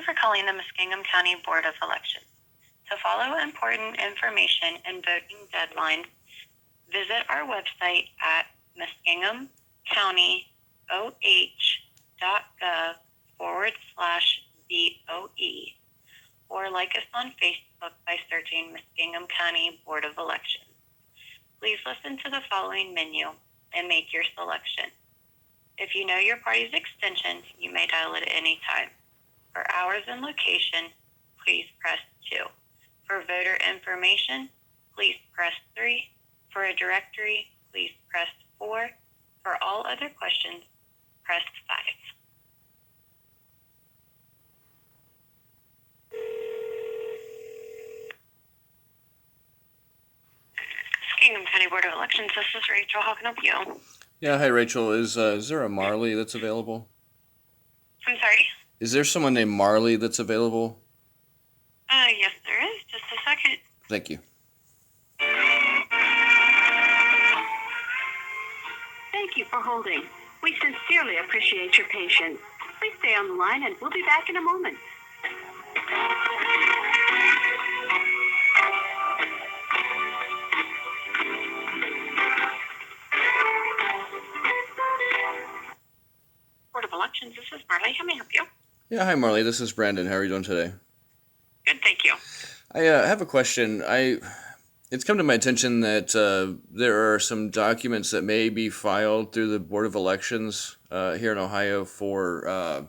you for calling the Muskingum County Board of Elections. To follow important information and voting deadlines, visit our website at muskingum.county.gov/BOE or like us on Facebook by searching Muskingum County Board of Elections. Please listen to the following menu and make your selection. If you know your party's extension, you may dial it at any time. For hours and location, please press 2. For voter information, please press 3. For a directory, please press 4. For all other questions, press 5. Muskingum County Board of Elections, this is Rachel. How can I help you? Yeah, hi Rachel. Is there a Marley that's available? I'm sorry? Is there someone named Marley that's available? Yes, there is. Just a second. Thank you. Thank you for holding. We sincerely appreciate your patience. Please stay on the line and we'll be back in a moment. Board of Elections, this is Marley. How may I help you? Yeah, hi Marley. This is Brandon. How are you doing today? Good, thank you. I have a question. It's come to my attention that there are some documents that may be filed through the Board of Elections here in Ohio for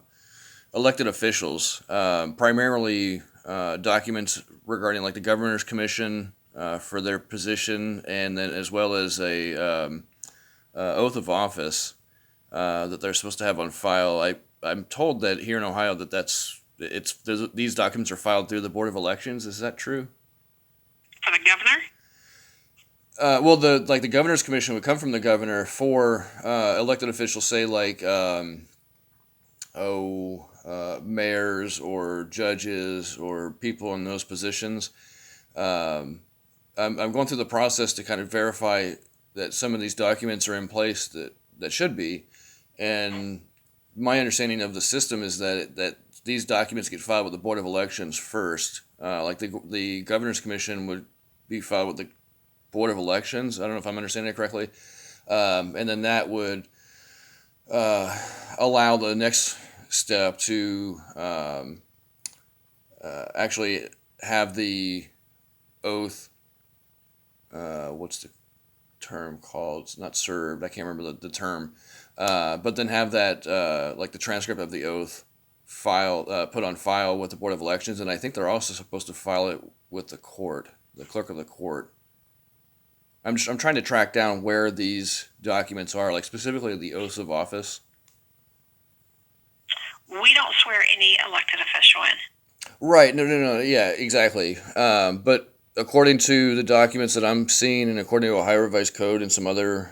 elected officials, primarily documents regarding like the Governor's Commission for their position, and then as well as a oath of office that they're supposed to have on file. I'm told that here in Ohio these documents are filed through the Board of Elections. Is that true? For the governor? Well, the Governor's Commission would come from the governor for elected officials, say like mayors or judges or people in those positions. I'm going through the process to kind of verify that some of these documents are in place that should be, and my understanding of the system is that these documents get filed with the Board of Elections first. Like the Governor's Commission would be filed with the Board of Elections. I don't know if I'm understanding it correctly. And then that would allow the next step to actually have the oath, what's the term called? It's not served. I can't remember the term. But then have that, like the transcript of the oath put on file with the Board of Elections. And I think they're also supposed to file it with the court, the clerk of the court. I'm trying to track down where these documents are, like specifically the oaths of office. We don't swear any elected official in. Right. No. Yeah, exactly. But according to the documents that I'm seeing, and according to Ohio Revised Code and some other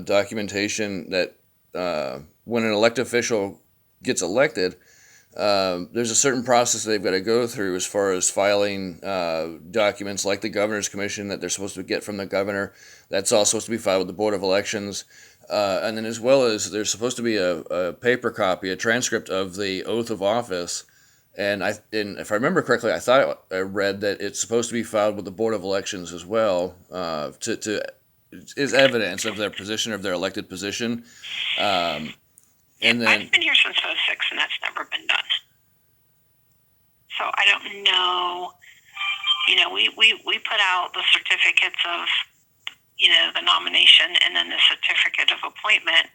documentation, that when an elected official gets elected, there's a certain process that they've got to go through as far as filing documents like the Governor's Commission that they're supposed to get from the governor. That's all supposed to be filed with the Board of Elections. And then as well as there's supposed to be a paper copy, a transcript of the oath of office. And if I remember correctly, I thought I read that it's supposed to be filed with the Board of Elections as well, is evidence of their position, of their elected position. And then I've been here since 2006, and that's never been done. So I don't know. You know, we put out the certificates of, you know, the nomination and then the certificate of appointment,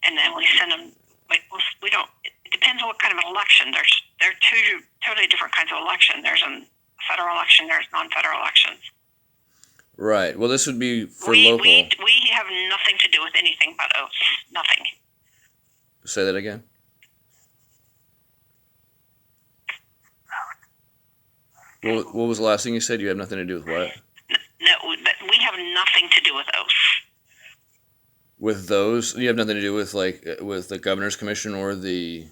and then we send them. Like we don't. It depends on what kind of an election. There are two totally different kinds of election. There's a federal election. There's non-federal elections. Right. Well, this would be for local. We have nothing to do with anything but oaths. Nothing. Say that again. What was the last thing you said? You have nothing to do with what? No, we have nothing to do with oaths. With those, you have nothing to do with with the Governor's Commission or the.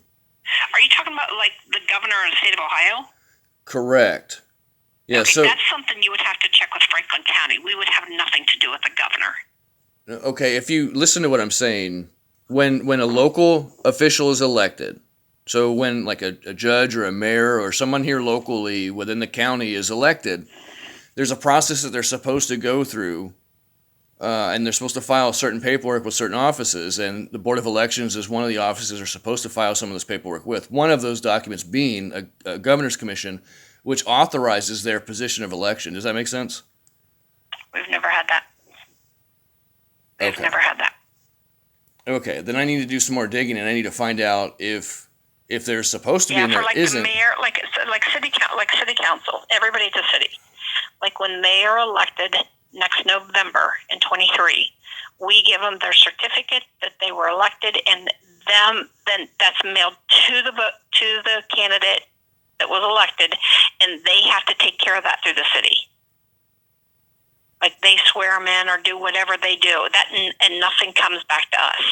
Are you talking about like the governor of the state of Ohio? Correct. Yeah. Okay, so that's something you would have to check with Franklin County. We would have nothing to do with the governor. Okay, if you listen to what I'm saying, when a local official is elected, So when like a judge or a mayor or someone here locally within the county is elected, there's a process that they're supposed to go through, and they're supposed to file certain paperwork with certain offices, and the Board of Elections is one of the offices they're supposed to file some of this paperwork with. One of those documents being a governor's commission, which authorizes their position of election. Does that make sense? We've never had that. We've never had that. Okay, then I need to do some more digging, and I need to find out if there's supposed to be and there like isn't. The mayor, like city council, everybody at the city. Like when they are elected next November in 23, we give them their certificate that they were elected, and then that's mailed to the candidate that was elected, and they have to take care of that through the city. Like they swear them in or do whatever they do, that and nothing comes back to us.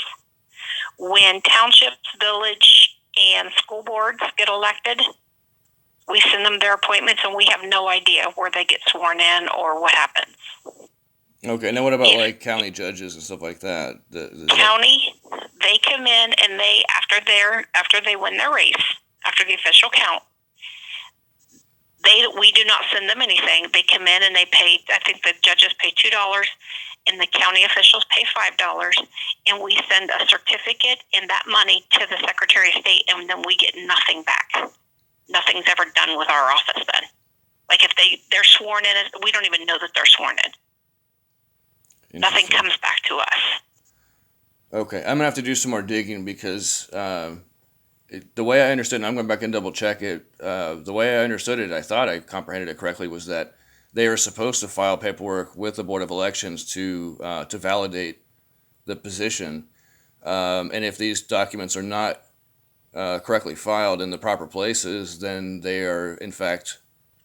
When townships, village, and school boards get elected, we send them their appointments, and we have no idea where they get sworn in or what happens. Okay, now what about like county judges and stuff like that? County, they come in and they after they win their race, after the official count, we do not send them anything. They come in and they pay. I think the judges pay $2, and the county officials pay $5, and we send a certificate and that money to the Secretary of State, and then we get nothing back. Nothing's ever done with our office then. Like if they're sworn in, we don't even know that they're sworn in. Nothing comes back to us. Okay, I'm gonna have to do some more digging because the way I understood, and I'm going back and double check it. The way I understood it, I thought I comprehended it correctly, was that they are supposed to file paperwork with the Board of Elections to validate the position, and if these documents are not correctly filed in the proper places, then they are in fact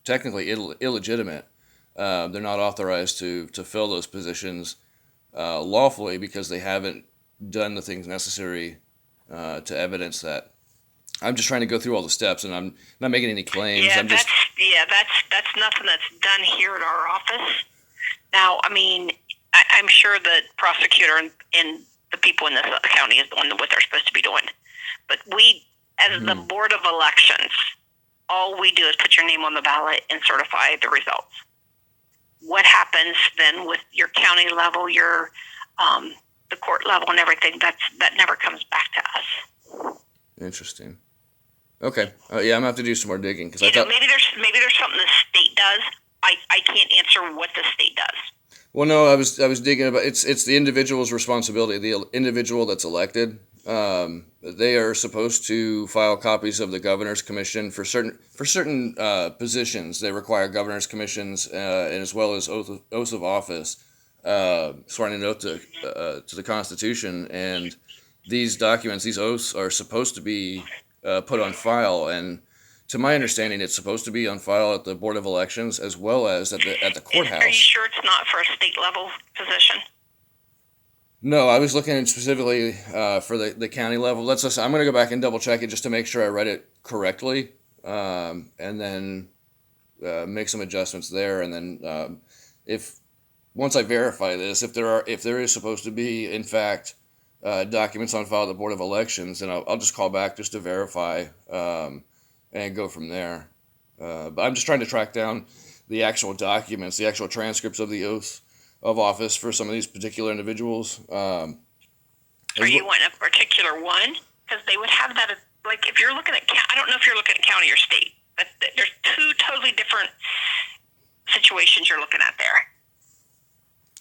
technically illegitimate. They're not authorized to fill those positions lawfully because they haven't done the things necessary to evidence that. I'm just trying to go through all the steps, and I'm not making any claims. That's nothing that's done here at our office. Now, I mean, I'm sure the prosecutor and the people in this county is doing what they're supposed to be doing. But we, as the Board of Elections, all we do is put your name on the ballot and certify the results. What happens then with your county level, your the court level, and everything? That never comes back to us. Interesting. Okay. Yeah, I'm gonna have to do some more digging because I thought maybe there's something the state does. I can't answer what the state does. Well, no, I was digging about it's the individual's responsibility. The individual that's elected, they are supposed to file copies of the governor's commission for certain positions. They require governor's commissions and as well as oaths of office, sworn an oath to the Constitution. And these documents, these oaths, are supposed to be put on file, and to my understanding, it's supposed to be on file at the Board of Elections as well as at the courthouse. Are you sure it's not for a state level position? No, I was looking specifically for the county level. I'm going to go back and double check it just to make sure I read it correctly, and then make some adjustments there. And then once I verify this, if there is supposed to be in fact documents on file at the Board of Elections, then I'll just call back just to verify and go from there. But I'm just trying to track down the actual documents, the actual transcripts of the oath of office for some of these particular individuals. Are you wanting a particular one? Because they would have that, like if you're looking at, I don't know if you're looking at county or state, but there's two totally different situations you're looking at there.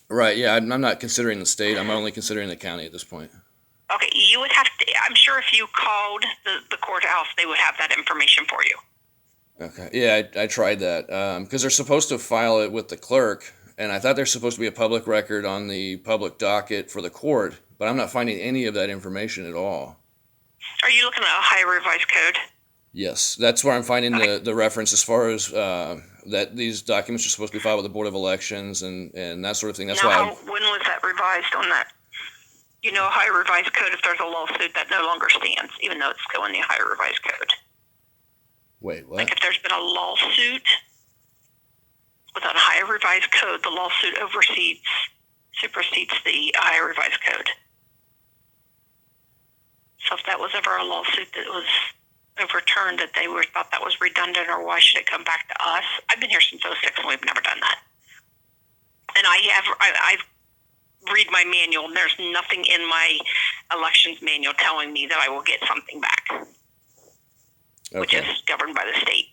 Right, yeah, I'm not considering the state. I'm only considering the county at this point. Okay, you would have to, I'm sure if you called the courthouse, they would have that information for you. Okay, yeah, I tried that because they're supposed to file it with the clerk, and I thought there's supposed to be a public record on the public docket for the court, but I'm not finding any of that information at all. Are you looking at a Ohio Revised Code? Yes, that's where I'm finding the reference as far as that these documents are supposed to be filed with the Board of Elections and that sort of thing. That's when was that revised on that? You know, Ohio Revised Code, if there's a lawsuit, that no longer stands, even though it's still in the Ohio Revised Code. Wait, what? Like if there's been a lawsuit without a Ohio Revised Code, the lawsuit supersedes the Ohio Revised Code. So if that was ever a lawsuit that was overturned, that they thought that was redundant, or why should it come back to us? I've been here since '06 and we've never done that. And I've read my manual, and there's nothing in my elections manual telling me that I will get something back, which is governed by the state.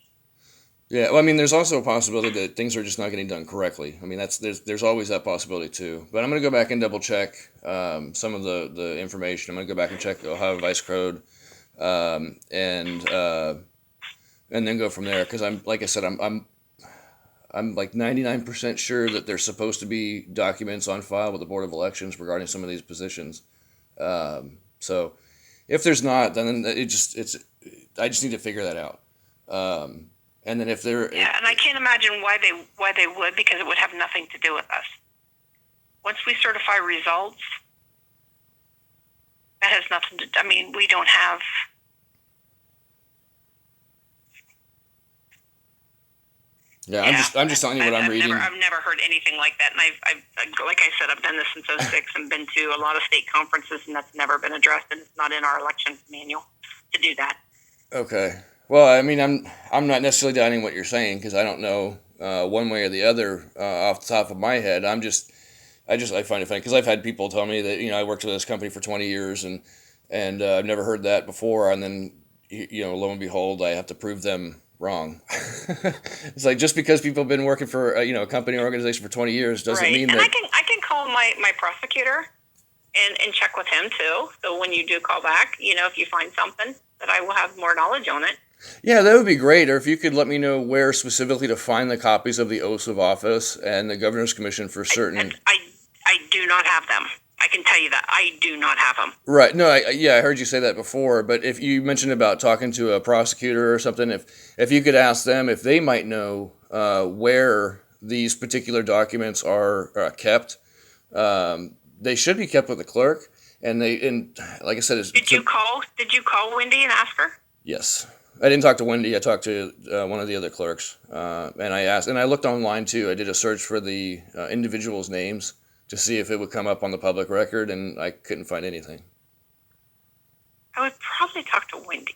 Yeah, well, I mean, there's also a possibility that things are just not getting done correctly. I mean, there's always that possibility too. But I'm going to go back and double check some of the information. I'm going to go back and check the Ohio Vice Code, and then go from there. Because like I said, I'm like 99% sure that there's supposed to be documents on file with the Board of Elections regarding some of these positions. So if there's not, then I just need to figure that out. And then if they're and I can't imagine why they would, because it would have nothing to do with us. Once we certify results, that has nothing to. I mean, we don't have. Yeah, I'm just telling you what I'm reading. I've never heard anything like that, and I've like I said, I've done this since '06 and been to a lot of state conferences, and that's never been addressed, and it's not in our election manual to do that. Okay. Well, I mean, I'm not necessarily doubting what you're saying, because I don't know one way or the other off the top of my head. I find it funny because I've had people tell me that I worked for this company for 20 years and I've never heard that before, and then lo and behold, I have to prove them wrong. It's like, just because people have been working for a company or organization for 20 years doesn't mean that. And I can call my prosecutor and check with him too. So when you do call back, if you find something, that I will have more knowledge on it. Yeah, that would be great. Or if you could let me know where specifically to find the copies of the oaths of office and the Governor's Commission for certain. I do not have them. I can tell you that I do not have them. Right. No, I heard you say that before. But if you mentioned about talking to a prosecutor or something, if you could ask them if they might know where these particular documents are kept, they should be kept with the clerk. And like I said, Did you call Wendy and ask her? Yes. I didn't talk to Wendy. I talked to one of the other clerks, and I asked, and I looked online too. I did a search for the individuals' names to see if it would come up on the public record, and I couldn't find anything. I would probably talk to Wendy.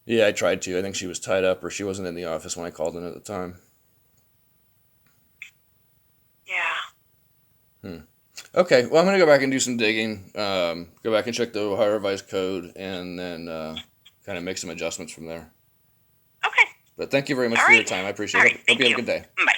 Yeah, I tried to. I think she was tied up, or she wasn't in the office when I called in at the time. Yeah. Okay, well, I'm going to go back and do some digging, go back and check the Ohio Revised Code, and then kind of make some adjustments from there. Okay. But thank you very much for your time. I appreciate it. Hope you have a good day. Bye.